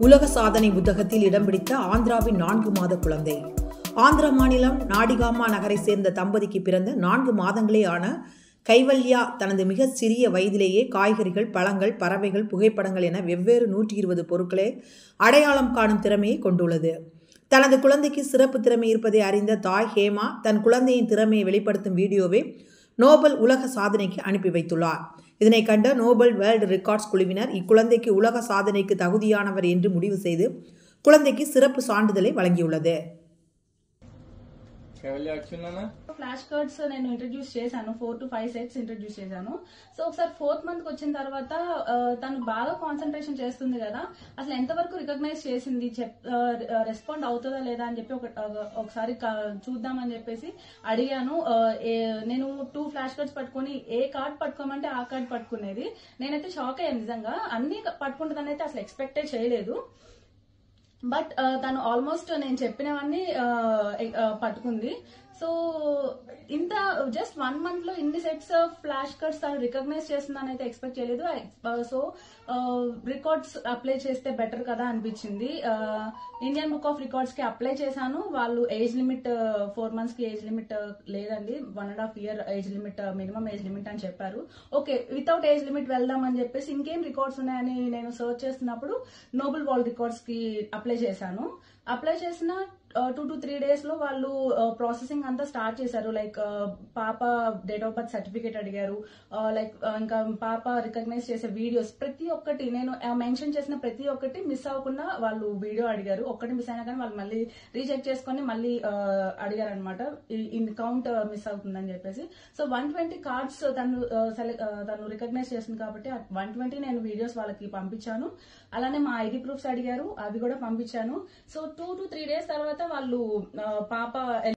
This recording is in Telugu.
உலக சாதனை புத்தகத்தில் இடம் பிடித்த ஆந்திராவின் 4 மாத குழந்தை. ஆந்திர மாநிலம் நாடிகாமா நகரை சேர்ந்த தம்பதிக்கு பிறந்த 4 மாதங்களே ஆன கைவல்யா தனது மிக சிறிய வயதிலேயே காய்கறிகள், பழங்கள், பறவைகள், புகைப்படங்கள் என வெவ்வேறு 120 பொருட்களை அடையாளம் காணும் திறமையை கொண்டுள்ளது. தனது குழந்தைக்கு சிறப்பு திறமை இருப்பதை அறிந்த தாய் ஹேமா தன் குழந்தையின் திறமையை வெளிப்படுத்தும் வீடியோவை நோபல் உலக சாதனைக்கு அனுப்பி வைத்துள்ளார். இதனை கண்ட நோபல் வேர்ல்டு ரெக்கார்ட்ஸ் குழுவினர் இக்குழந்தைக்கு உலக சாதனைக்கு தகுதியானவர் என்று முடிவு செய்து குழந்தைக்கு சிறப்பு சான்றிதழை வழங்கியுள்ளது. ఫ్లాష్ కార్డ్స్ నేను ఇంట్రడ్యూస్ చేశాను, 4 to 5 సెట్స్ ఇంట్రడ్యూస్ చేశాను. సో ఒకసారి 4th మంత్ వచ్చిన తర్వాత తను బాగా కాన్సన్ట్రేషన్ చేస్తుంది కదా, అసలు ఎంతవరకు రికగ్నైజ్ చేసింది, రెస్పాండ్ అవుతుందా లేదా అని చెప్పి ఒకసారి చూద్దామని చెప్పేసి అడిగాను. నేను 2 ఫ్లాష్ కార్డ్స్ పట్టుకుని ఏ కార్డ్ పట్టుకోమంటే ఆ కార్డ్ పట్టుకునేది. నేనైతే షాక్ అయ్యాను నిజంగా, అన్ని పట్టుకుంటుందనైతే అసలు ఎక్స్పెక్టే చేయలేదు. బట్ తను ఆల్మోస్ట్ నేను చెప్పినవన్నీ పట్టుకుంది. సో ఇంత జస్ట్ 1 month లో ఇన్ని సెట్స్ ఫ్లాష్ కార్డ్స్ తను రికగ్నైజ్ చేస్తుందని అయితే ఎక్స్పెక్ట్ చేయలేదు. సో రికార్డ్స్ అప్లై చేస్తే బెటర్ కదా అనిపించింది. ఇండియన్ బుక్ ఆఫ్ రికార్డ్స్ కి అప్లై చేశాను. వాళ్ళు ఏజ్ లిమిట్ 4 months కి ఏజ్ లిమిట్ లేదండి, 1.5 year age limit, minimum age limit అని చెప్పారు. ఓకే, వితౌట్ ఏజ్ లిమిట్ వెళ్దాం అని చెప్పేసి ఇంకేం రికార్డ్స్ ఉన్నాయని నేను సర్చ్ చేస్తున్నప్పుడు నోబెల్ వరల్డ్ రికార్డ్స్ కి అప్లై చేశాను. అప్లై చేసిన 2 to 3 days లో వాళ్ళు ప్రాసెసింగ్ అంతా స్టార్ట్ చేశారు. లైక్ పాప డేట్ ఆఫ్ బర్త్ సర్టిఫికేట్ అడిగారు, లైక్ ఇంకా పాప రికగ్నైజ్ చేసే వీడియోస్ ప్రతి ఒక్కటి, నేను మెన్షన్ చేసిన ప్రతి ఒక్కటి మిస్ అవ్వకుండా వాళ్ళు వీడియో అడిగారు. ఒక్కటి మిస్ అయినా కానీ వాళ్ళు మళ్ళీ రీచెక్ చేసుకుని మళ్ళీ అడిగారు అనమాట, ఇన్ కౌంట్ మిస్ అవుతుందని చెప్పేసి. సో 120 కార్డ్స్ తను రికగ్నైజ్ చేసింది కాబట్టి 120 నేను వీడియోస్ వాళ్ళకి పంపించాను. అలానే మా ఐడి ప్రూఫ్స్ అడిగారు, అవి కూడా పంపించాను. సో 2 to 3 days తర్వాత వాళ్ళు పాప